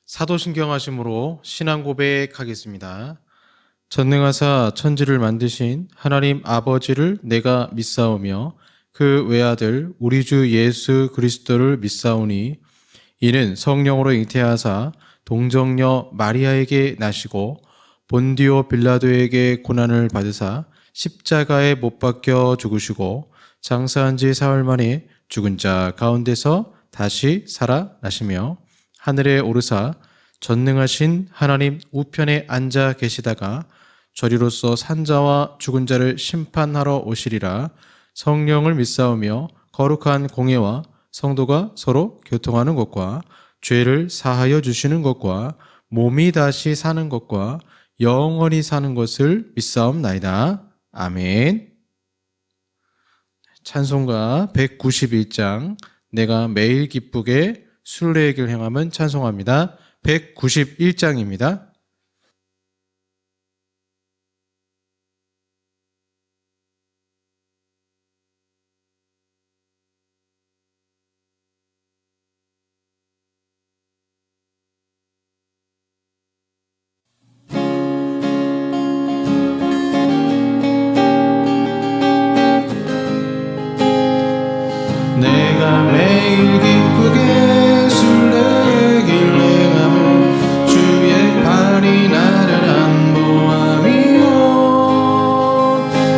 사도신경하심으로 신앙 고백하겠습니다. 전능하사 천지를 만드신 하나님 아버지를 내가 믿사오며 그 외아들 우리 주 예수 그리스도를 믿사오니 이는 성령으로 잉태하사 동정녀 마리아에게 나시고 본디오 빌라도에게 고난을 받으사 십자가에 못 박혀 죽으시고 장사한 지 사흘 만에 죽은 자 가운데서 다시 살아나시며 하늘에 오르사 전능하신 하나님 우편에 앉아 계시다가 저리로서 산자와 죽은 자를 심판하러 오시리라. 성령을 믿사오며 거룩한 공예와 성도가 서로 교통하는 것과 죄를 사하여 주시는 것과 몸이 다시 사는 것과 영원히 사는 것을 믿사옵나이다. 아멘. 찬송가 191장 내가 매일 기쁘게 순례의 길 행함은 찬송합니다. 191장입니다. 내가 매일 기쁘게 순례의 길 행함은 주의 팔이 나를 안보함이요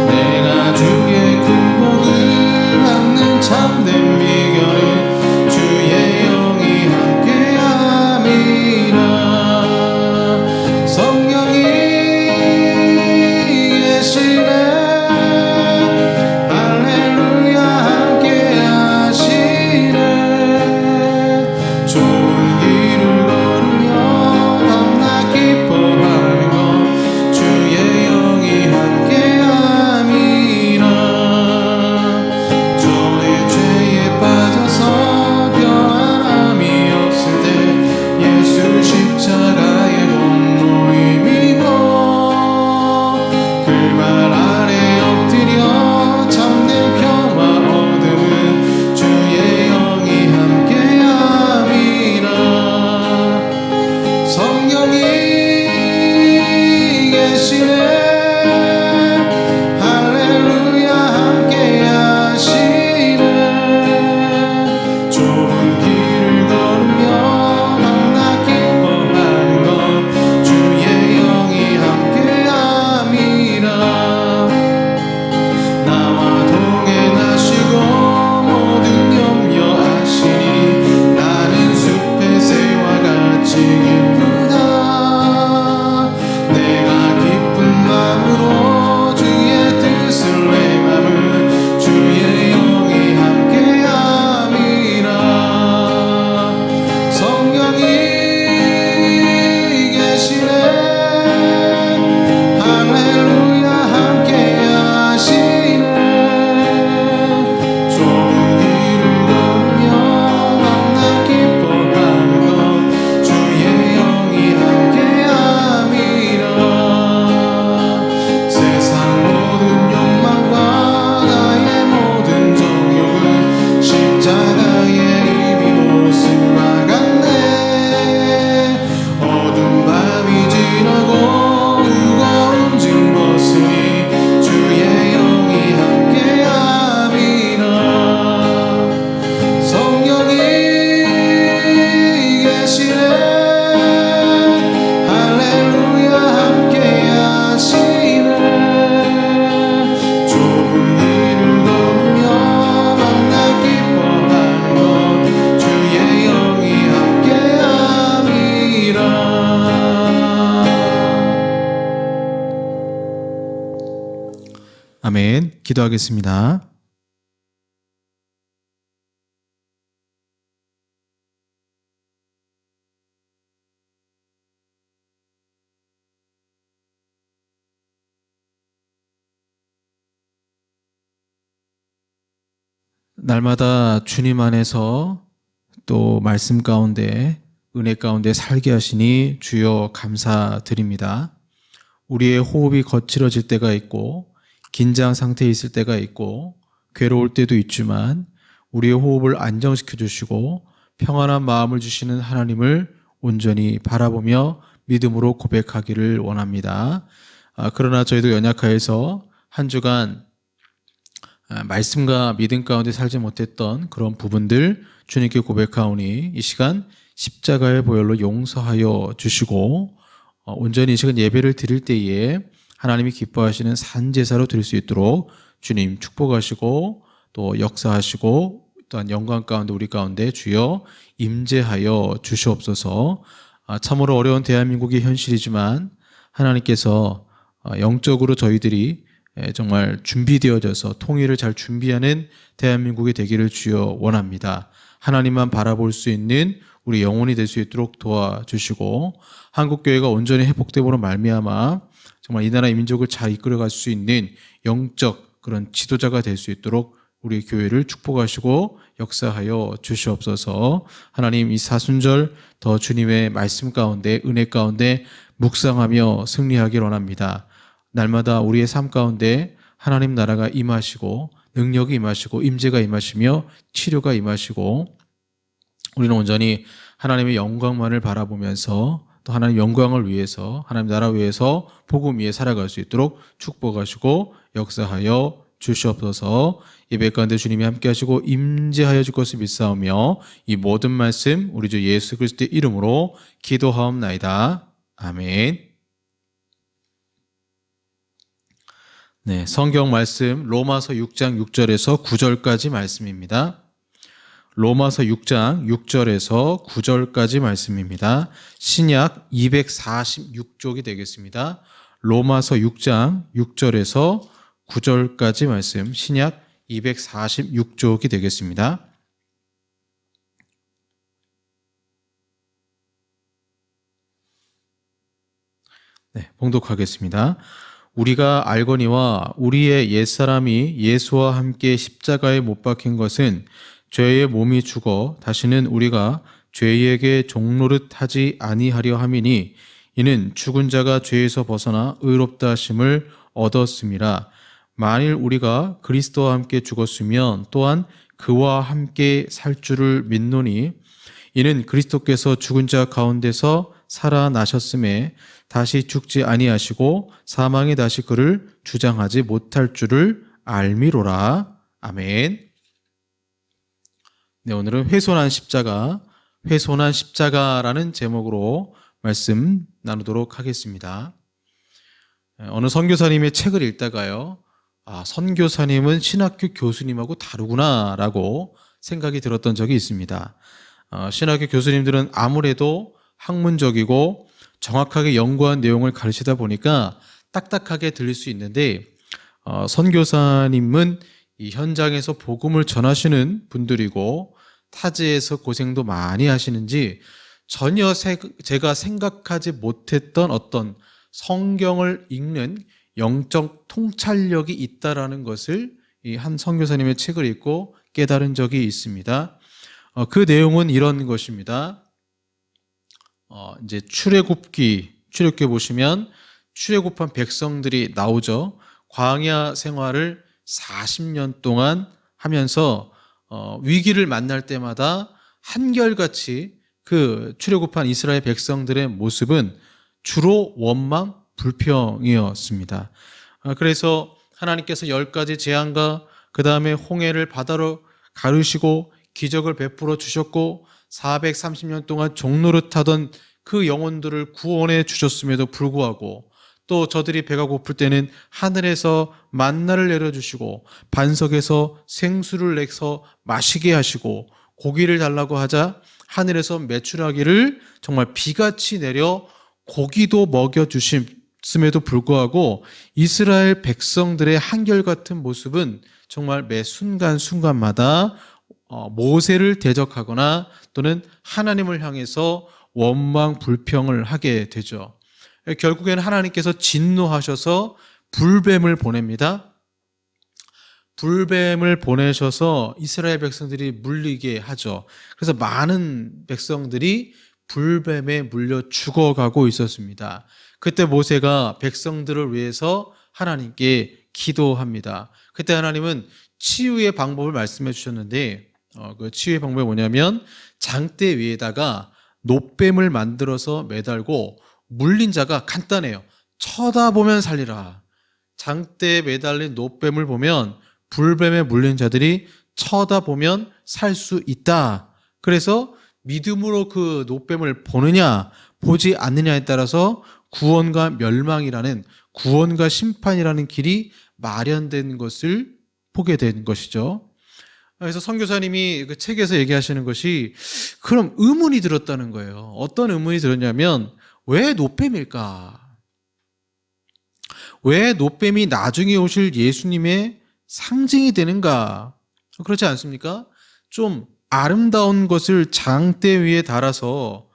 내가 주의 큰 복을 받는 참된 비결은 주의 영이 함께함이라 성령이 계시네 아멘. 기도하겠습니다. 날마다 주님 안에서 또 말씀 가운데 은혜 가운데 살게 하시니 주여 감사드립니다. 우리의 호흡이 거칠어질 때가 있고 긴장 상태에 있을 때가 있고 괴로울 때도 있지만 우리의 호흡을 안정시켜 주시고 평안한 마음을 주시는 하나님을 온전히 바라보며 믿음으로 고백하기를 원합니다. 그러나 저희도 연약하여서 한 주간 말씀과 믿음 가운데 살지 못했던 그런 부분들 주님께 고백하오니 이 시간 십자가의 보혈로 용서하여 주시고 온전히 이 시간 예배를 드릴 때에 하나님이 기뻐하시는 산제사로 드릴 수 있도록 주님 축복하시고 또 역사하시고 또한 영광 가운데 우리 가운데 주여 임재하여 주시옵소서. 참으로 어려운 대한민국의 현실이지만 하나님께서 영적으로 저희들이 정말 준비되어져서 통일을 잘 준비하는 대한민국이 되기를 주여 원합니다. 하나님만 바라볼 수 있는 우리 영혼이 될 수 있도록 도와주시고 한국교회가 온전히 회복됨으로 말미암아 정말 이 나라 이 민족을 잘 이끌어갈 수 있는 영적 그런 지도자가 될 수 있도록 우리 교회를 축복하시고 역사하여 주시옵소서. 하나님 이 사순절 더 주님의 말씀 가운데 은혜 가운데 묵상하며 승리하길 원합니다. 날마다 우리의 삶 가운데 하나님 나라가 임하시고 능력이 임하시고 임재가 임하시며 치료가 임하시고 우리는 온전히 하나님의 영광만을 바라보면서 또 하나님 영광을 위해서 하나님 나라 위해서 복음 위에 살아갈 수 있도록 축복하시고 역사하여 주시옵소서. 예배 가운데 주님이 함께 하시고 임재하여 줄 것을 믿사오며 이 모든 말씀 우리 주 예수 그리스도의 이름으로 기도하옵나이다. 아멘. 네, 성경 말씀 로마서 6장 6절에서 9절까지 말씀입니다. 로마서 6장 6절에서 9절까지 말씀입니다. 신약 246쪽이 되겠습니다. 로마서 6장 6절에서 9절까지 말씀, 신약 246쪽이 되겠습니다. 네, 봉독하겠습니다. 우리가 알거니와 우리의 옛사람이 예수와 함께 십자가에 못 박힌 것은 죄의 몸이 죽어 다시는 우리가 죄에게 종노릇하지 아니하려 함이니 이는 죽은 자가 죄에서 벗어나 의롭다 하심을 얻었음이라. 만일 우리가 그리스도와 함께 죽었으면 또한 그와 함께 살 줄을 믿노니 이는 그리스도께서 죽은 자 가운데서 살아나셨음에 다시 죽지 아니하시고 사망이 다시 그를 주장하지 못할 줄을 알미로라. 아멘. 네, 오늘은 훼손한 십자가라는 제목으로 말씀 나누도록 하겠습니다. 어느 선교사님의 책을 읽다가요, 선교사님은 신학교 교수님하고 다르구나라고 생각이 들었던 적이 있습니다. 신학교 교수님들은 아무래도 학문적이고 정확하게 연구한 내용을 가르치다 보니까 딱딱하게 들릴 수 있는데 선교사님은 이 현장에서 복음을 전하시는 분들이고 타지에서 고생도 많이 하시는지 전혀 제가 생각하지 못했던 어떤 성경을 읽는 영적 통찰력이 있다라는 것을 이 한 선교사님의 책을 읽고 깨달은 적이 있습니다. 그 내용은 이런 것입니다. 이제 출애굽기 보시면 출애굽한 백성들이 나오죠. 광야 생활을 40년 동안 하면서 위기를 만날 때마다 한결같이 그 출애굽한 이스라엘 백성들의 모습은 주로 원망, 불평이었습니다. 그래서 하나님께서 10가지 재앙과 그 다음에 홍해를 바다로 가르시고 기적을 베풀어 주셨고 430년 동안 종노릇하던 그 영혼들을 구원해 주셨음에도 불구하고 또 저들이 배가 고플 때는 하늘에서 만나를 내려주시고 반석에서 생수를 내서 마시게 하시고 고기를 달라고 하자 하늘에서 메추라기를 정말 비같이 내려 고기도 먹여주심에도 불구하고 이스라엘 백성들의 한결같은 모습은 정말 매 순간순간마다 모세를 대적하거나 또는 하나님을 향해서 원망 불평을 하게 되죠. 결국에는 하나님께서 진노하셔서 불뱀을 보냅니다. 불뱀을 보내셔서 이스라엘 백성들이 물리게 하죠. 그래서 많은 백성들이 불뱀에 물려 죽어가고 있었습니다. 그때 모세가 백성들을 위해서 하나님께 기도합니다. 그때 하나님은 치유의 방법을 말씀해 주셨는데 그 치유의 방법이 뭐냐면 장대 위에다가 노뱀을 만들어서 매달고 물린 자가 간단해요. 쳐다보면 살리라. 장대에 매달린 노뱀을 보면 불뱀에 물린 자들이 쳐다보면 살 수 있다. 그래서 믿음으로 그 노뱀을 보느냐 보지 않느냐에 따라서 구원과 멸망이라는, 구원과 심판이라는 길이 마련된 것을 보게 된 것이죠. 그래서 선교사님이 그 책에서 얘기하시는 것이 그럼 의문이 들었다는 거예요. 어떤 의문이 들었냐면 왜 노뱀일까? 왜 노뱀이 나중에 오실 예수님의 상징이 되는가? 그렇지 않습니까? 좀 아름다운 것을 장대 위에 달아서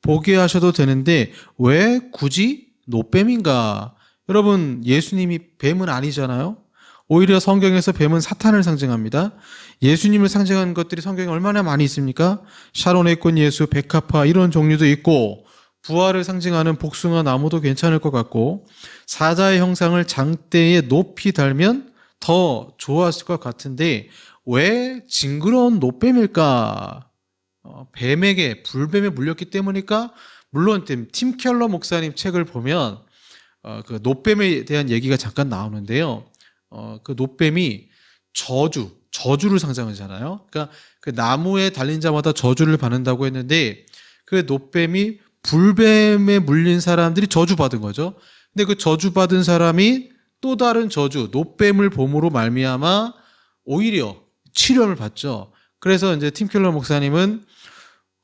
보게 하셔도 되는데 왜 굳이 노뱀인가? 여러분, 예수님이 뱀은 아니잖아요. 오히려 성경에서 뱀은 사탄을 상징합니다. 예수님을 상징하는 것들이 성경에 얼마나 많이 있습니까? 샤론의 꽃 예수, 백합화 이런 종류도 있고, 부활을 상징하는 복숭아 나무도 괜찮을 것 같고, 사자의 형상을 장대에 높이 달면 더 좋았을 것 같은데 왜 징그러운 노뱀일까? 불뱀에 물렸기 때문일까? 물론 팀 켈러 목사님 책을 보면 그 노뱀에 대한 얘기가 잠깐 나오는데요. 그 노뱀이 저주를 상징하잖아요. 그러니까 그 나무에 달린 자마다 저주를 받는다고 했는데 그 노뱀이 불뱀에 물린 사람들이 저주받은 거죠. 근데 그 저주받은 사람이 또 다른 저주, 노뱀을 봄으로 말미암아 오히려 치료를 받죠. 그래서 이제 팀 켈러 목사님은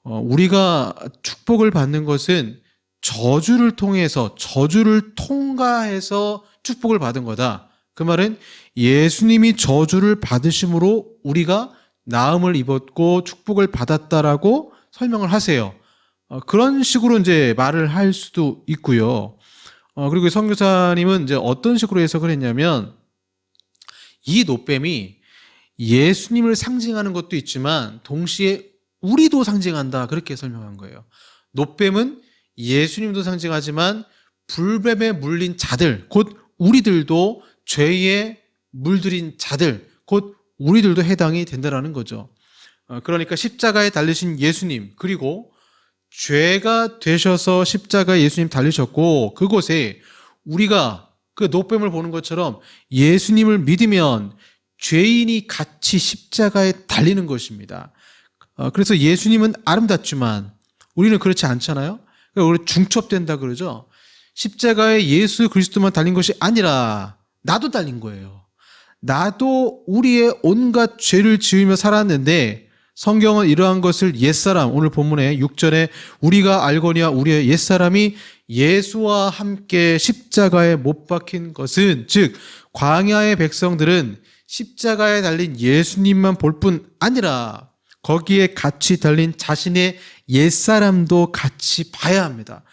우리가 축복을 받는 것은 저주를 통해서, 저주를 통과해서 축복을 받은 거다. 그 말은 예수님이 저주를 받으심으로 우리가 나음을 입었고 축복을 받았다라고 설명을 하세요. 그런 식으로 이제 말을 할 수도 있고요. 그리고 선교사님은 이제 어떤 식으로 해석을 했냐면 이 노뱀이 예수님을 상징하는 것도 있지만 동시에 우리도 상징한다, 그렇게 설명한 거예요. 노뱀은 예수님도 상징하지만 불뱀에 물린 자들, 곧 우리들도, 죄에 물들인 자들, 곧 우리들도 해당이 된다라는 거죠. 그러니까 십자가에 달리신 예수님, 그리고 죄가 되셔서 십자가에 예수님 달리셨고 그곳에 우리가 그 노뱀을 보는 것처럼 예수님을 믿으면 죄인이 같이 십자가에 달리는 것입니다. 그래서 예수님은 아름답지만 우리는 그렇지 않잖아요. 그러니까 우리 중첩된다 그러죠. 십자가에 예수 그리스도만 달린 것이 아니라 나도 달린 거예요. 나도 우리의 온갖 죄를 지으며 살았는데 성경은 이러한 것을 옛사람, 오늘 본문에 6절에 우리가 알거니와 우리의 옛사람이 예수와 함께 십자가에 못 박힌 것은, 즉 광야의 백성들은 십자가에 달린 예수님만 볼 뿐 아니라 거기에 같이 달린 자신의 옛사람도 같이 봐야 합니다.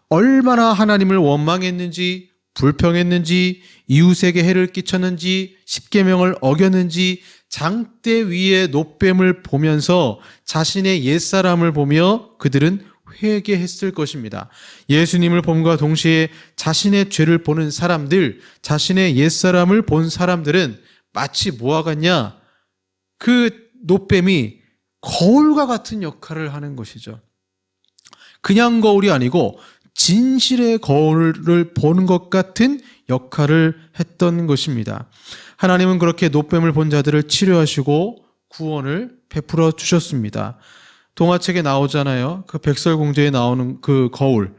얼마나 하나님을 원망했는지, 불평했는지, 이웃에게 해를 끼쳤는지, 십계명을 어겼는지 장대 위에 노뱀을 보면서 자신의 옛사람을 보며 그들은 회개했을 것입니다. 예수님을 봄과 동시에 자신의 죄를 보는 사람들, 자신의 옛사람을 본 사람들은 마치 뭐와 같냐? 그 노뱀이 거울과 같은 역할을 하는 것이죠. 그냥 거울이 아니고 진실의 거울을 보는 것 같은 역할을 했던 것입니다. 하나님은 그렇게 노뱀을 본 자들을 치료하시고 구원을 베풀어 주셨습니다. 동화책에 나오잖아요. 그 백설공주에 나오는 그 거울,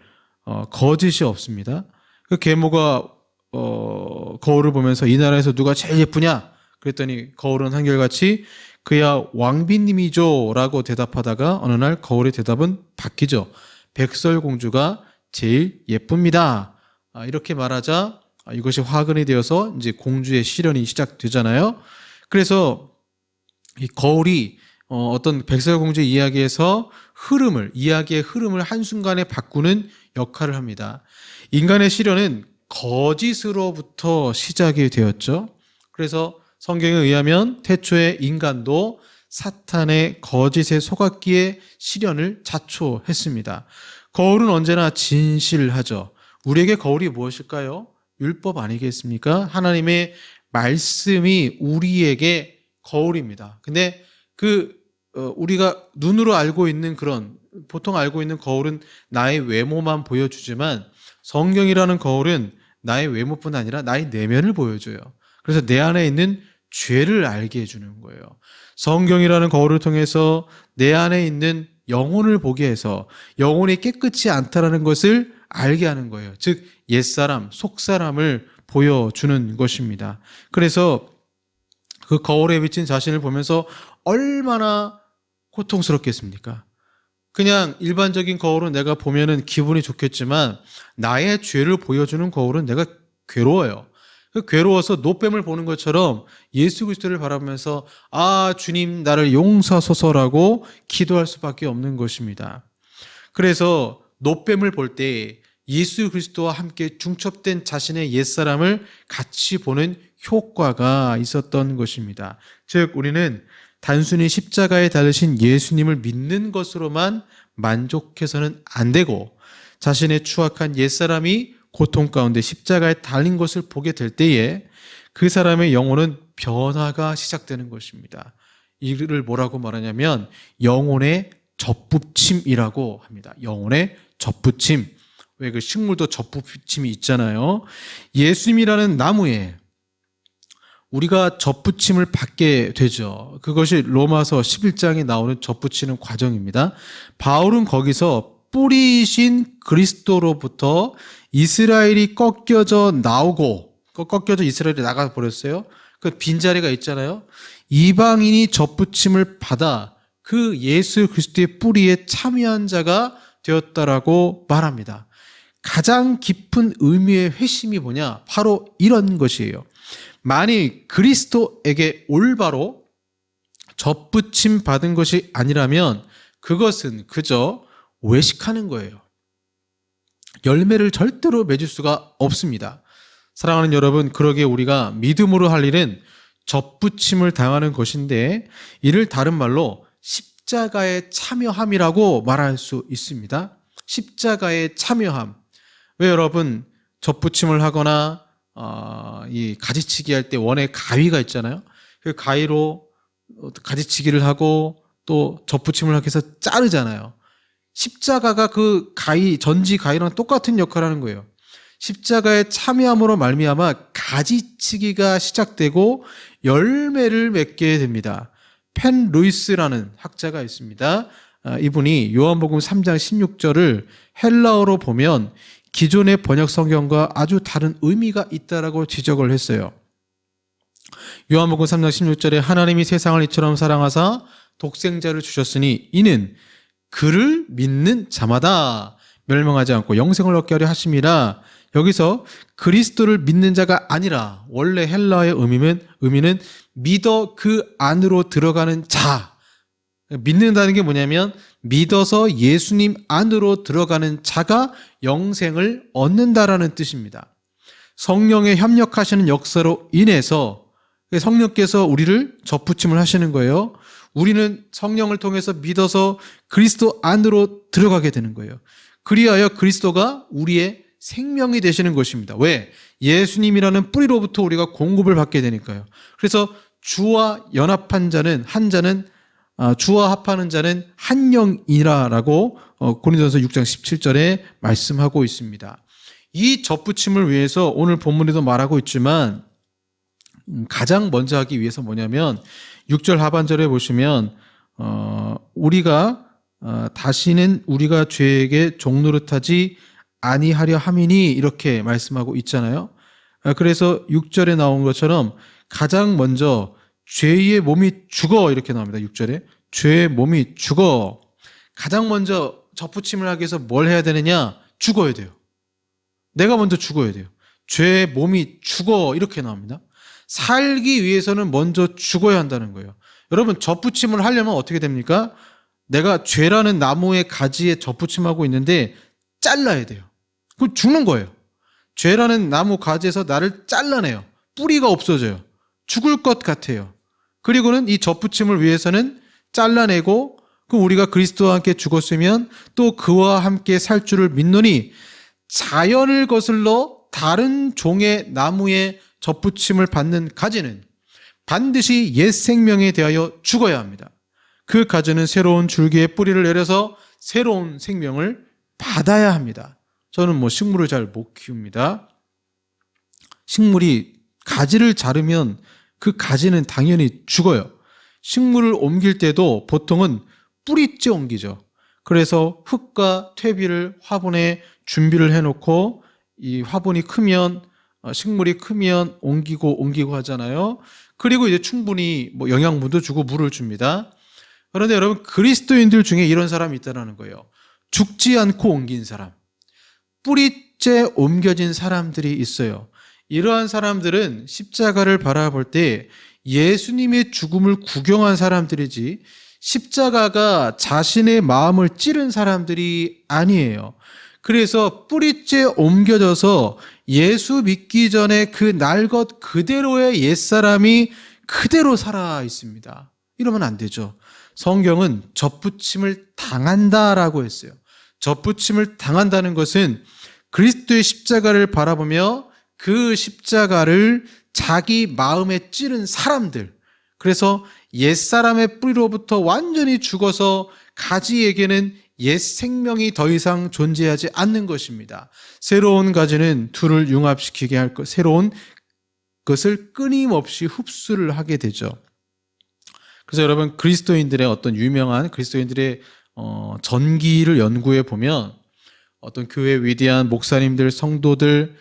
거짓이 없습니다. 그 계모가 거울을 보면서 이 나라에서 누가 제일 예쁘냐? 그랬더니 거울은 한결같이 그야 왕비님이죠 라고 대답하다가 어느 날 거울의 대답은 바뀌죠. 백설공주가 제일 예쁩니다. 이렇게 말하자 이것이 화근이 되어서 이제 공주의 시련이 시작되잖아요. 그래서 이 거울이 어떤 백설공주의 이야기에서 이야기의 흐름을 한순간에 바꾸는 역할을 합니다. 인간의 시련은 거짓으로부터 시작이 되었죠. 그래서 성경에 의하면 태초에 인간도 사탄의 거짓에 속았기에 시련을 자초했습니다. 거울은 언제나 진실하죠. 우리에게 거울이 무엇일까요? 율법 아니겠습니까? 하나님의 말씀이 우리에게 거울입니다. 근데 우리가 눈으로 알고 있는 그런 보통 알고 있는 거울은 나의 외모만 보여주지만 성경이라는 거울은 나의 외모뿐 아니라 나의 내면을 보여줘요. 그래서 내 안에 있는 죄를 알게 해주는 거예요. 성경이라는 거울을 통해서 내 안에 있는 영혼을 보게 해서 영혼이 깨끗이 않다라는 것을 알게 하는 거예요. 즉 옛사람, 속사람을 보여주는 것입니다. 그래서 그 거울에 비친 자신을 보면서 얼마나 고통스럽겠습니까? 그냥 일반적인 거울은 내가 보면은 기분이 좋겠지만 나의 죄를 보여주는 거울은 내가 괴로워요. 괴로워서 노뱀을 보는 것처럼 예수 그리스도를 바라보면서 아 주님 나를 용서하소서라고 기도할 수밖에 없는 것입니다. 그래서 노뱀을 볼 때 예수 그리스도와 함께 중첩된 자신의 옛사람을 같이 보는 효과가 있었던 것입니다. 즉 우리는 단순히 십자가에 달리신 예수님을 믿는 것으로만 만족해서는 안 되고 자신의 추악한 옛사람이 고통 가운데 십자가에 달린 것을 보게 될 때에 그 사람의 영혼은 변화가 시작되는 것입니다. 이를 뭐라고 말하냐면 영혼의 접붙임이라고 합니다. 영혼의 접붙임. 왜 그 식물도 접붙임이 있잖아요. 예수님이라는 나무에 우리가 접붙임을 받게 되죠. 그것이 로마서 11장에 나오는 접붙이는 과정입니다. 바울은 거기서 뿌리이신 그리스도로부터 이스라엘이 꺾여져 나오고 꺾여져 이스라엘이 나가버렸어요. 그 빈자리가 있잖아요. 이방인이 접붙임을 받아 그 예수 그리스도의 뿌리에 참여한 자가 되었다라고 말합니다. 가장 깊은 의미의 회심이 뭐냐? 바로 이런 것이에요. 만일 그리스도에게 올바로 접붙임 받은 것이 아니라면 그것은 그저 외식하는 거예요. 열매를 절대로 맺을 수가 없습니다. 사랑하는 여러분, 그러기에 우리가 믿음으로 할 일은 접붙임을 당하는 것인데 이를 다른 말로 십자가의 참여함이라고 말할 수 있습니다. 십자가의 참여함. 왜 여러분 접붙임을 하거나 이 가지치기 할 때 원에 가위가 있잖아요. 그 가위로 가지치기를 하고 또 접붙임을 하기 위해서 자르잖아요. 십자가가 그 가위, 전지 가위랑 똑같은 역할을 하는 거예요. 십자가에 참여함으로 말미암아 가지치기가 시작되고 열매를 맺게 됩니다. 펜 루이스라는 학자가 있습니다. 이분이 요한복음 3장 16절을 헬라어로 보면 기존의 번역 성경과 아주 다른 의미가 있다라고 지적을 했어요. 요한복음 3장 16절에 하나님이 세상을 이처럼 사랑하사 독생자를 주셨으니 이는 그를 믿는 자마다 멸망하지 않고 영생을 얻게 하려 하심이라. 여기서 그리스도를 믿는 자가 아니라 원래 헬라어의 의미는 믿어 그 안으로 들어가는 자. 믿는다는 게 뭐냐면 믿어서 예수님 안으로 들어가는 자가 영생을 얻는다라는 뜻입니다. 성령의 협력하시는 역사로 인해서 성령께서 우리를 접붙임을 하시는 거예요. 우리는 성령을 통해서 믿어서 그리스도 안으로 들어가게 되는 거예요. 그리하여 그리스도가 우리의 생명이 되시는 것입니다. 왜? 예수님이라는 뿌리로부터 우리가 공급을 받게 되니까요. 그래서 주와 연합한 자는 주와 합하는 자는 한 영이라라고 고린도전서 6장 17절에 말씀하고 있습니다. 이 접붙임을 위해서 오늘 본문에도 말하고 있지만 가장 먼저 하기 위해서 뭐냐면 6절 하반절에 보시면 우리가 다시는 우리가 죄에게 종노릇하지 아니하려 함이니 이렇게 말씀하고 있잖아요. 그래서 6절에 나온 것처럼 가장 먼저 죄의 몸이 죽어 이렇게 나옵니다. 6절에 죄의 몸이 죽어. 가장 먼저 접붙임을 하기 위해서 뭘 해야 되느냐? 죽어야 돼요. 내가 먼저 죽어야 돼요. 죄의 몸이 죽어 이렇게 나옵니다. 살기 위해서는 먼저 죽어야 한다는 거예요. 여러분 접붙임을 하려면 어떻게 됩니까? 내가 죄라는 나무의 가지에 접붙임하고 있는데 잘라야 돼요. 그럼 죽는 거예요. 죄라는 나무 가지에서 나를 잘라내요. 뿌리가 없어져요. 죽을 것 같아요. 그리고는 이 접붙임을 위해서는 잘라내고 그럼 우리가 그리스도와 함께 죽었으면 또 그와 함께 살 줄을 믿노니 자연을 거슬러 다른 종의 나무에 접붙임을 받는 가지는 반드시 옛 생명에 대하여 죽어야 합니다. 그 가지는 새로운 줄기에 뿌리를 내려서 새로운 생명을 받아야 합니다. 저는 식물을 잘 못 키웁니다. 식물이 가지를 자르면 그 가지는 당연히 죽어요. 식물을 옮길 때도 보통은 뿌리째 옮기죠. 그래서 흙과 퇴비를 화분에 준비를 해놓고 이 화분이 크면 식물이 크면 옮기고 하잖아요. 그리고 이제 충분히 영양분도 주고 물을 줍니다. 그런데 여러분, 그리스도인들 중에 이런 사람이 있다는 거예요. 죽지 않고 옮긴 사람, 뿌리째 옮겨진 사람들이 있어요. 이러한 사람들은 십자가를 바라볼 때 예수님의 죽음을 구경한 사람들이지 십자가가 자신의 마음을 찌른 사람들이 아니에요. 그래서 뿌리째 옮겨져서 예수 믿기 전에 그 날 것 그대로의 옛사람이 그대로 살아 있습니다. 이러면 안 되죠. 성경은 접붙임을 당한다라고 했어요. 접붙임을 당한다는 것은 그리스도의 십자가를 바라보며 그 십자가를 자기 마음에 찌른 사람들, 그래서 옛사람의 뿌리로부터 완전히 죽어서 가지에게는 옛 생명이 더 이상 존재하지 않는 것입니다. 새로운 가지는 둘을 융합시키게 할 것, 새로운 것을 끊임없이 흡수를 하게 되죠. 그래서 여러분, 그리스도인들의 어떤 유명한 그리스도인들의 전기를 연구해 보면 어떤 교회 위대한 목사님들, 성도들,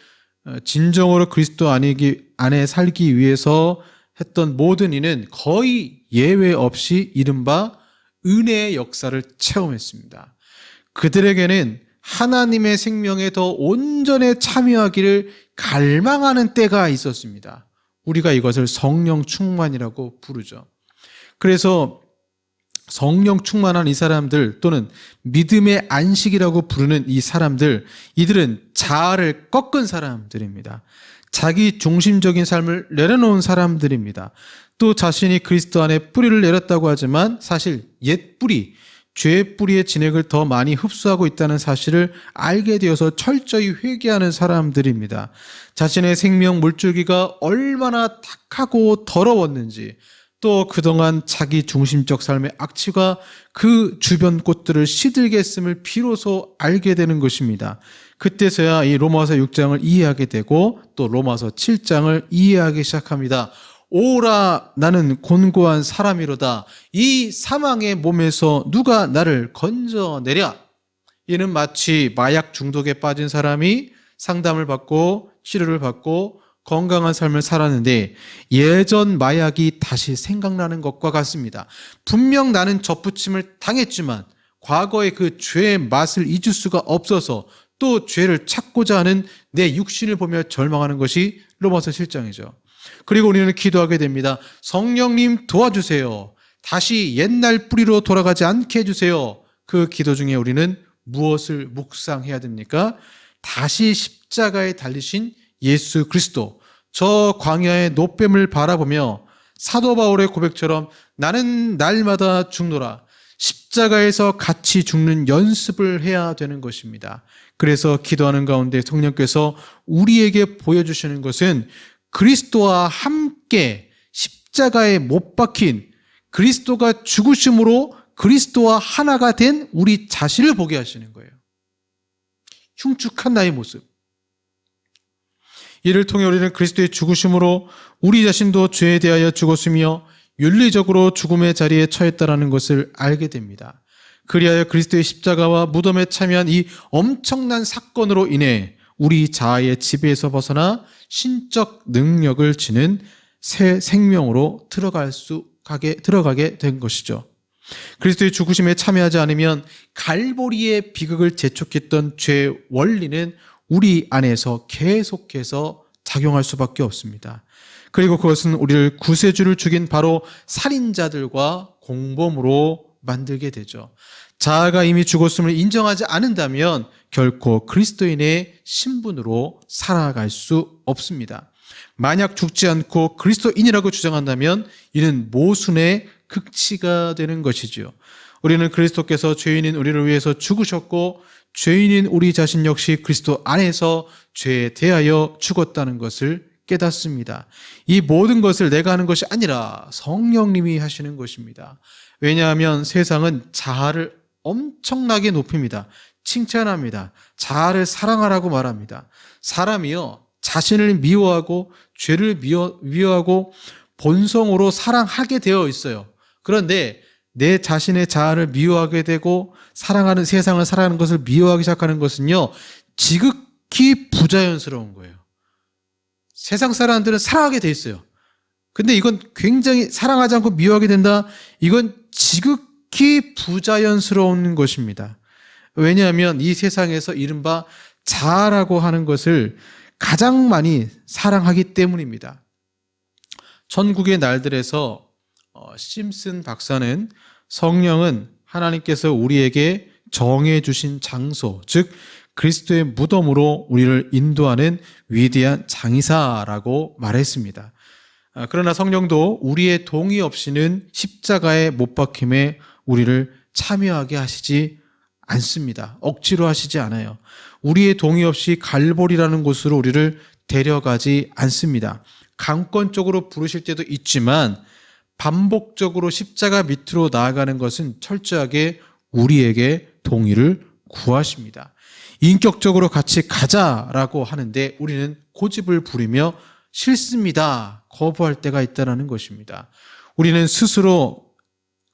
진정으로 그리스도 안에 살기 위해서 했던 모든 이는 거의 예외 없이 이른바 은혜의 역사를 체험했습니다. 그들에게는 하나님의 생명에 더 온전히 참여하기를 갈망하는 때가 있었습니다. 우리가 이것을 성령 충만이라고 부르죠. 그래서 성령 충만한 이 사람들, 또는 믿음의 안식이라고 부르는 이 사람들, 이들은 자아를 꺾은 사람들입니다. 자기 중심적인 삶을 내려놓은 사람들입니다. 또 자신이 그리스도 안에 뿌리를 내렸다고 하지만 사실 옛 뿌리, 죄의 뿌리의 진액을 더 많이 흡수하고 있다는 사실을 알게 되어서 철저히 회개하는 사람들입니다. 자신의 생명 물줄기가 얼마나 탁하고 더러웠는지, 또 그동안 자기 중심적 삶의 악취가 그 주변 꽃들을 시들게 했음을 비로소 알게 되는 것입니다. 그때서야 이 로마서 6장을 이해하게 되고 또 로마서 7장을 이해하기 시작합니다. 오라, 나는 곤고한 사람이로다. 이 사망의 몸에서 누가 나를 건져내랴. 이는 마치 마약 중독에 빠진 사람이 상담을 받고 치료를 받고 건강한 삶을 살았는데 예전 마약이 다시 생각나는 것과 같습니다. 분명 나는 접붙임을 당했지만 과거의 그 죄의 맛을 잊을 수가 없어서 또 죄를 찾고자 하는 내 육신을 보며 절망하는 것이 로마서 7장이죠. 그리고 우리는 기도하게 됩니다. 성령님 도와주세요. 다시 옛날 뿌리로 돌아가지 않게 해주세요. 그 기도 중에 우리는 무엇을 묵상해야 됩니까? 다시 십자가에 달리신 예수 그리스도, 저 광야의 노뱀을 바라보며 사도 바울의 고백처럼 나는 날마다 죽노라, 십자가에서 같이 죽는 연습을 해야 되는 것입니다. 그래서 기도하는 가운데 성령께서 우리에게 보여주시는 것은 그리스도와 함께 십자가에 못 박힌, 그리스도가 죽으심으로 그리스도와 하나가 된 우리 자신을 보게 하시는 거예요. 흉측한 나의 모습. 이를 통해 우리는 그리스도의 죽으심으로 우리 자신도 죄에 대하여 죽었으며 윤리적으로 죽음의 자리에 처했다라는 것을 알게 됩니다. 그리하여 그리스도의 십자가와 무덤에 참여한 이 엄청난 사건으로 인해 우리 자아의 지배에서 벗어나 신적 능력을 지닌 새 생명으로 들어가게 된 것이죠. 그리스도의 죽으심에 참여하지 않으면 갈보리의 비극을 재촉했던 죄의 원리는 우리 안에서 계속해서 작용할 수밖에 없습니다. 그리고 그것은 우리를 구세주를 죽인 바로 살인자들과 공범으로 만들게 되죠. 자아가 이미 죽었음을 인정하지 않는다면 결코 그리스도인의 신분으로 살아갈 수 없습니다. 만약 죽지 않고 그리스도인이라고 주장한다면 이는 모순의 극치가 되는 것이지요. 우리는 그리스도께서 죄인인 우리를 위해서 죽으셨고 죄인인 우리 자신 역시 그리스도 안에서 죄에 대하여 죽었다는 것을 깨닫습니다. 이 모든 것을 내가 하는 것이 아니라 성령님이 하시는 것입니다. 왜냐하면 세상은 자아를 엄청나게 높입니다. 칭찬합니다. 자아를 사랑하라고 말합니다. 사람이요, 자신을 미워하고 죄를 미워하고 본성으로 사랑하게 되어 있어요. 그런데 내 자신의 자아를 미워하게 되고 사랑하는 세상을 살아가는 것을 미워하기 시작하는 것은요, 지극히 부자연스러운 거예요. 세상 사람들은 사랑하게 돼 있어요. 근데 이건 굉장히 사랑하지 않고 미워하게 된다. 이건 지극히 부자연스러운 것입니다. 왜냐하면 이 세상에서 이른바 자아라고 하는 것을 가장 많이 사랑하기 때문입니다. 천국의 날들에서 심슨 박사는 성령은 하나님께서 우리에게 정해 주신 장소, 즉 그리스도의 무덤으로 우리를 인도하는 위대한 장의사라고 말했습니다. 그러나 성령도 우리의 동의 없이는 십자가에 못 박힘에 우리를 참여하게 하시지 않습니다. 억지로 하시지 않아요. 우리의 동의 없이 갈보리라는 곳으로 우리를 데려가지 않습니다. 강권적으로 부르실 때도 있지만 반복적으로 십자가 밑으로 나아가는 것은 철저하게 우리에게 동의를 구하십니다. 인격적으로 같이 가자라고 하는데 우리는 고집을 부리며 싫습니다, 거부할 때가 있다는 것입니다. 우리는 스스로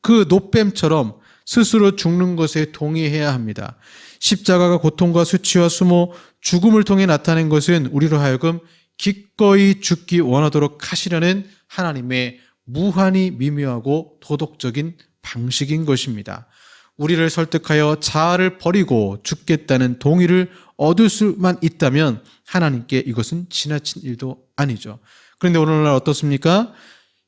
그 노뱀처럼 스스로 죽는 것에 동의해야 합니다. 십자가가 고통과 수치와 수모, 죽음을 통해 나타낸 것은 우리로 하여금 기꺼이 죽기 원하도록 하시려는 하나님의 무한히 미묘하고 도덕적인 방식인 것입니다. 우리를 설득하여 자아를 버리고 죽겠다는 동의를 얻을 수만 있다면 하나님께 이것은 지나친 일도 아니죠. 그런데 오늘날 어떻습니까?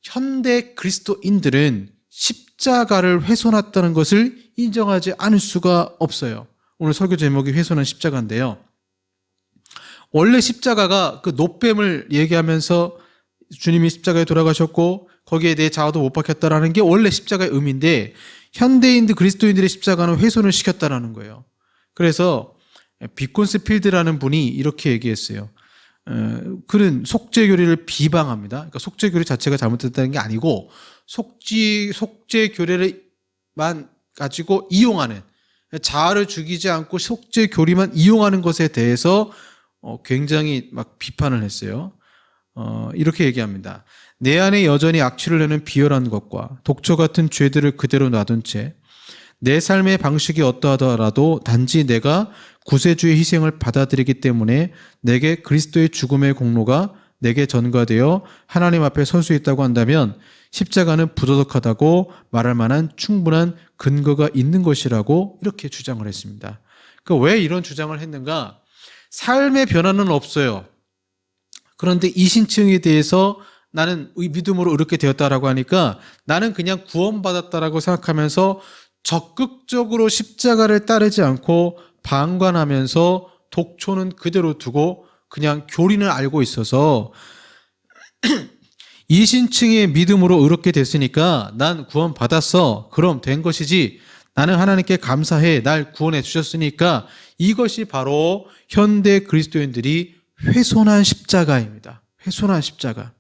현대 그리스도인들은 십자가를 훼손했다는 것을 인정하지 않을 수가 없어요. 오늘 설교 제목이 훼손한 십자가인데요. 원래 십자가가 그 노뱀을 얘기하면서 주님이 십자가에 돌아가셨고 거기에 내 자아도 못 박혔다라는 게 원래 십자가의 의미인데 현대인들 그리스도인들의 십자가는 훼손을 시켰다라는 거예요. 그래서 비콘스필드라는 분이 이렇게 얘기했어요. 그는 속죄교리를 비방합니다. 그러니까 속죄교리 자체가 잘못됐다는 게 아니고 속죄교리만 가지고 이용하는, 자아를 죽이지 않고 속죄교리만 이용하는 것에 대해서 굉장히 막 비판을 했어요. 이렇게 얘기합니다. 내 안에 여전히 악취를 내는 비열한 것과 독초 같은 죄들을 그대로 놔둔 채 내 삶의 방식이 어떠하더라도 단지 내가 구세주의 희생을 받아들이기 때문에 내게 그리스도의 죽음의 공로가 내게 전가되어 하나님 앞에 설 수 있다고 한다면 십자가는 부도덕하다고 말할 만한 충분한 근거가 있는 것이라고 이렇게 주장을 했습니다. 왜 이런 주장을 했는가? 삶의 변화는 없어요. 그런데 이신층에 대해서 나는 믿음으로 이렇게 되었다라고 하니까 나는 그냥 구원받았다라고 생각하면서 적극적으로 십자가를 따르지 않고 방관하면서 독초는 그대로 두고 그냥 교리는 알고 있어서 이신층의 믿음으로 이렇게 됐으니까 난 구원받았어. 그럼 된 것이지. 나는 하나님께 감사해. 날 구원해 주셨으니까. 이것이 바로 현대 그리스도인들이 훼손한 십자가입니다. 훼손한 십자가.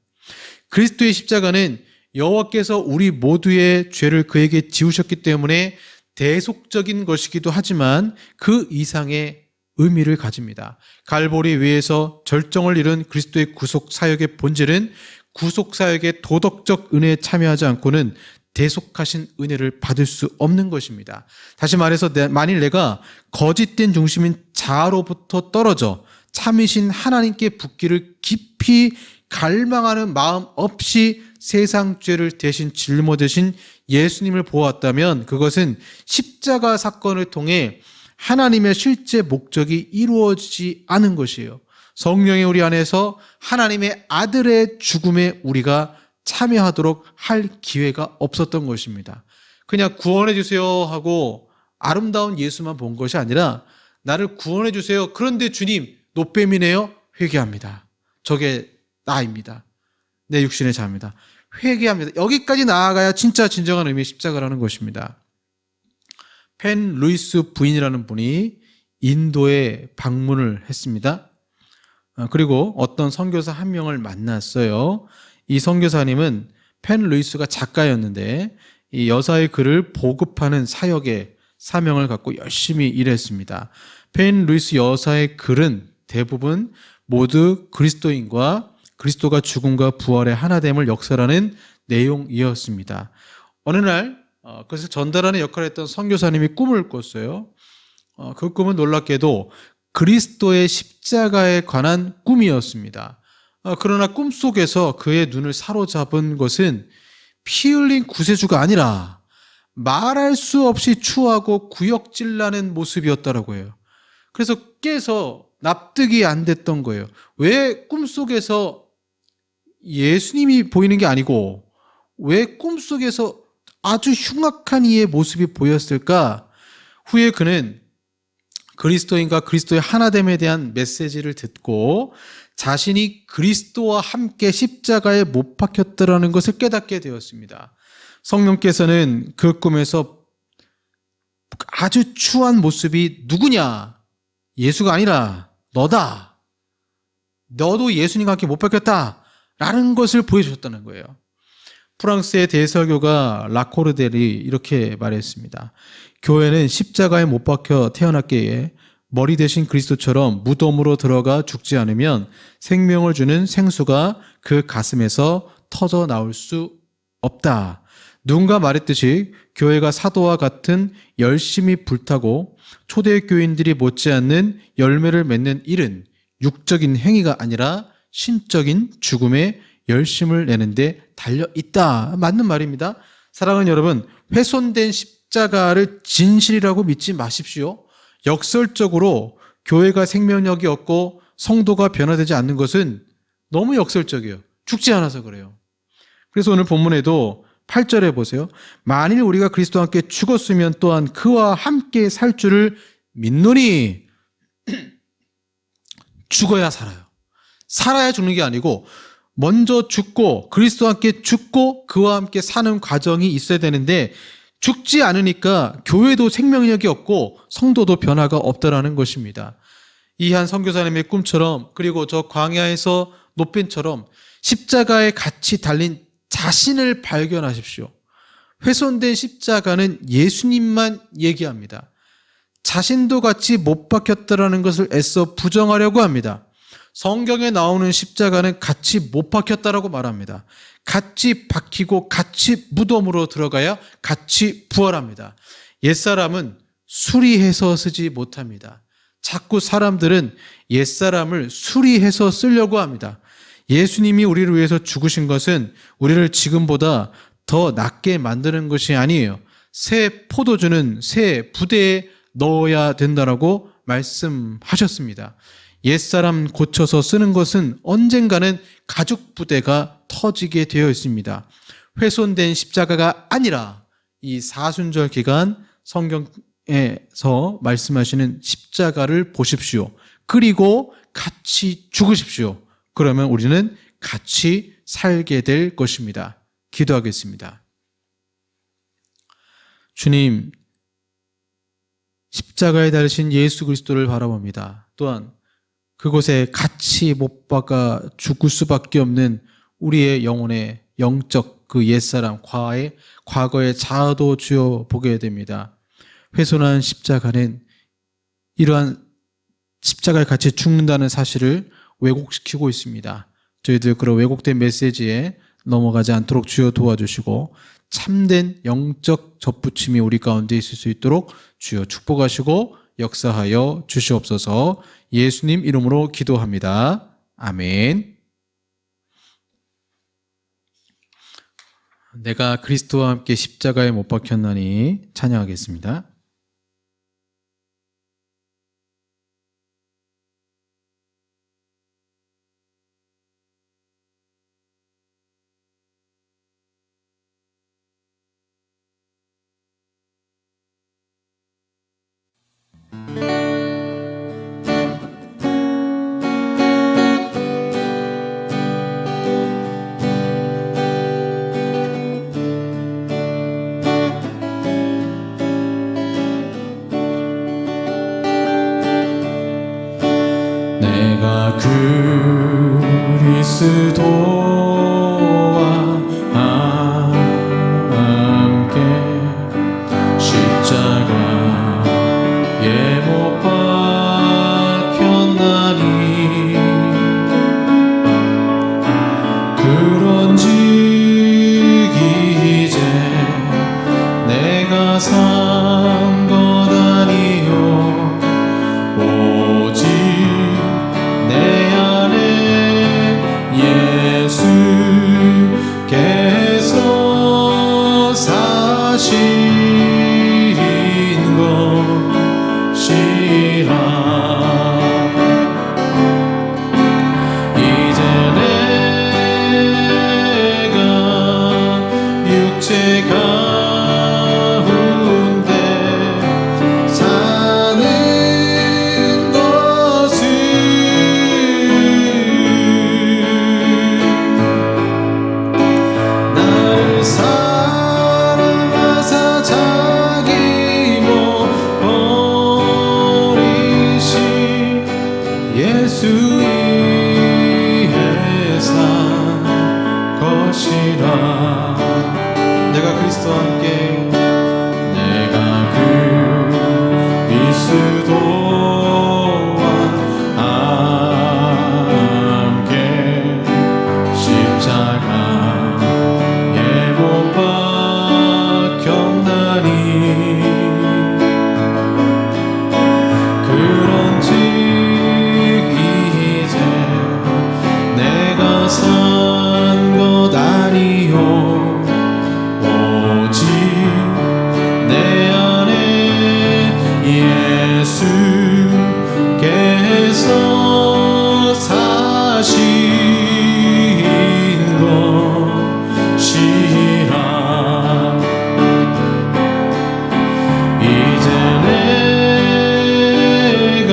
그리스도의 십자가는 여호와께서 우리 모두의 죄를 그에게 지우셨기 때문에 대속적인 것이기도 하지만 그 이상의 의미를 가집니다. 갈보리 위에서 절정을 이룬 그리스도의 구속 사역의 본질은 구속 사역의 도덕적 은혜에 참여하지 않고는 대속하신 은혜를 받을 수 없는 것입니다. 다시 말해서 만일 내가 거짓된 중심인 자아로부터 떨어져 참이신 하나님께 붙기를 깊이 갈망하는 마음 없이 세상 죄를 대신 짊어지신 예수님을 보았다면 그것은 십자가 사건을 통해 하나님의 실제 목적이 이루어지지 않은 것이에요. 성령의 우리 안에서 하나님의 아들의 죽음에 우리가 참여하도록 할 기회가 없었던 것입니다. 그냥 구원해 주세요 하고 아름다운 예수만 본 것이 아니라 나를 구원해 주세요. 그런데 주님 노뱀이네요. 회개합니다. 저게 나입니다. 내 육신의 자입니다. 회개합니다. 여기까지 나아가야 진짜 진정한 의미의 십자가라는 것입니다. 펜 루이스 부인이라는 분이 인도에 방문을 했습니다. 그리고 어떤 선교사 한 명을 만났어요. 이 선교사님은 펜 루이스가 작가였는데 이 여사의 글을 보급하는 사역에 사명을 갖고 열심히 일했습니다. 페인 루이스 여사의 글은 대부분 모두 그리스도인과 그리스도가 죽음과 부활의 하나됨을 역설하는 내용이었습니다. 어느 날 그것을 전달하는 역할을 했던 선교사님이 꿈을 꿨어요. 그 꿈은 놀랍게도 그리스도의 십자가에 관한 꿈이었습니다. 그러나 꿈속에서 그의 눈을 사로잡은 것은 피 흘린 구세주가 아니라 말할 수 없이 추하고 구역질 나는 모습이었다라고 해요. 그래서 깨서 납득이 안 됐던 거예요. 왜 꿈속에서 예수님이 보이는 게 아니고 왜 꿈속에서 아주 흉악한 이의 모습이 보였을까? 후에 그는 그리스도인과 그리스도의 하나됨에 대한 메시지를 듣고 자신이 그리스도와 함께 십자가에 못 박혔다라는 것을 깨닫게 되었습니다. 성령께서는 그 꿈에서 아주 추한 모습이 누구냐? 예수가 아니라 너다. 너도 예수님과 함께 못 박혔다. 라는 것을 보여주셨다는 거예요. 프랑스의 대설교가 라코르델이 이렇게 말했습니다. 교회는 십자가에 못 박혀 태어났기에 머리 대신 그리스도처럼 무덤으로 들어가 죽지 않으면 생명을 주는 생수가 그 가슴에서 터져 나올 수 없다. 누군가 말했듯이 교회가 사도와 같은 열심히 불타고 초대교인들이 못지않는 열매를 맺는 일은 육적인 행위가 아니라 신적인 죽음에 열심을 내는데 달려있다. 맞는 말입니다. 사랑하는 여러분, 훼손된 십자가를 진실이라고 믿지 마십시오. 역설적으로 교회가 생명력이 없고 성도가 변화되지 않는 것은 너무 역설적이에요. 죽지 않아서 그래요. 그래서 오늘 본문에도 8절에 보세요. 만일 우리가 그리스도와 함께 죽었으면 또한 그와 함께 살 줄을 믿노니 죽어야 살아요. 살아야 죽는 게 아니고 먼저 죽고 그리스도와 함께 죽고 그와 함께 사는 과정이 있어야 되는데 죽지 않으니까 교회도 생명력이 없고 성도도 변화가 없다라는 것입니다. 이 한 선교사님의 꿈처럼 그리고 저 광야에서 노벤처럼 십자가에 같이 달린 자신을 발견하십시오. 훼손된 십자가는 예수님만 얘기합니다. 자신도 같이 못 박혔다라는 것을 애써 부정하려고 합니다. 성경에 나오는 십자가는 같이 못 박혔다라고 말합니다. 같이 박히고 같이 무덤으로 들어가야 같이 부활합니다. 옛사람은 수리해서 쓰지 못합니다. 자꾸 사람들은 옛사람을 수리해서 쓰려고 합니다. 예수님이 우리를 위해서 죽으신 것은 우리를 지금보다 더 낫게 만드는 것이 아니에요. 새 포도주는 새 부대에 넣어야 된다라고 말씀하셨습니다. 옛사람 고쳐서 쓰는 것은 언젠가는 가죽 부대가 터지게 되어 있습니다. 훼손된 십자가가 아니라 이 사순절 기간 성경에서 말씀하시는 십자가를 보십시오. 그리고 같이 죽으십시오. 그러면 우리는 같이 살게 될 것입니다. 기도하겠습니다. 주님, 십자가에 달리신 예수 그리스도를 바라봅니다. 또한 그곳에 같이 못 박아 죽을 수밖에 없는 우리의 영혼의 영적 그 옛사람, 과거의 자아도 주여 보게 됩니다. 훼손한 십자가는 이러한 십자가에 같이 죽는다는 사실을 왜곡시키고 있습니다. 저희들 그런 왜곡된 메시지에 넘어가지 않도록 주여 도와주시고 참된 영적 접붙임이 우리 가운데 있을 수 있도록 주여 축복하시고 역사하여 주시옵소서. 예수님 이름으로 기도합니다. 아멘. 내가 그리스도와 함께 십자가에 못 박혔나니 찬양하겠습니다. 내가 그리스도와 함께 십자가 겪나니 그런즉 이제 내가 산 것 아니요 오직 내 안에 예수께서 사신 것이라. 이제 내가 육체 가운데 사는 것은 나를 사랑하사 자기 못 버리신 예수 위에 산 것이라. 내가 그리스도와 함께 함께 십자가에 못 박혔나니 그런즉 이제 내가 산 것 아니요 오직 내 안에 예수께서 사신 것이라. 이제 내가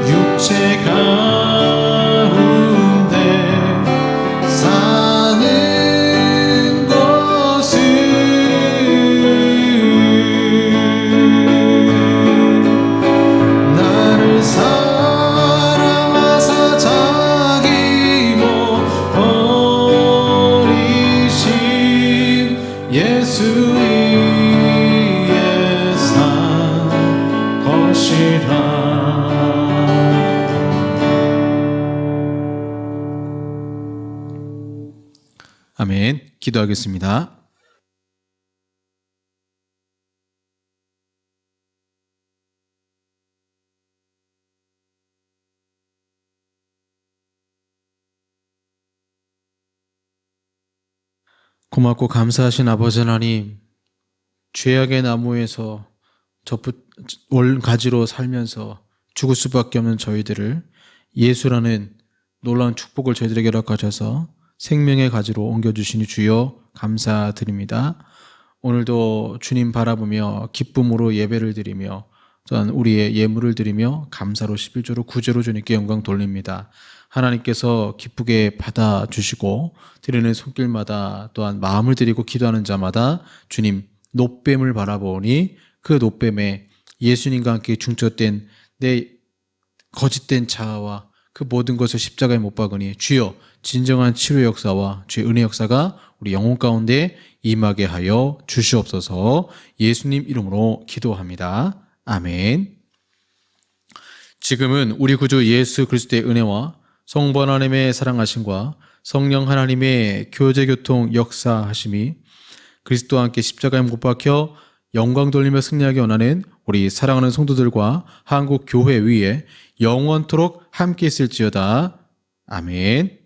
육체 가운데 사는 것은 나를 사랑하사 자기 못 버리신 예수 위에 산 것이라. 아멘. 기도하겠습니다. 고맙고 감사하신 아버지 하나님, 죄악의 나무에서 가지로 살면서 죽을 수밖에 없는 저희들을 예수라는 놀라운 축복을 저희들에게 허락하셔서 생명의 가지로 옮겨주시니 주여 감사드립니다. 오늘도 주님 바라보며 기쁨으로 예배를 드리며 또한 우리의 예물을 드리며 감사로 11조로 9조로 주님께 영광 돌립니다. 하나님께서 기쁘게 받아주시고 드리는 손길마다 또한 마음을 드리고 기도하는 자마다 주님 노뱀을 바라보니 그 노뱀에 예수님과 함께 중첩된 내 거짓된 자아와 그 모든 것을 십자가에 못 박으니 주여 진정한 치료 역사와 주의 은혜 역사가 우리 영혼 가운데 임하게 하여 주시옵소서. 예수님 이름으로 기도합니다. 아멘. 지금은 우리 구주 예수 그리스도의 은혜와 성부 하나님의 사랑하심과 성령 하나님의 교제교통 역사하심이 그리스도와 함께 십자가에 못 박혀 영광 돌리며 승리하기 원하는 우리 사랑하는 성도들과 한국 교회 위에 영원토록 함께 있을지어다. 아멘.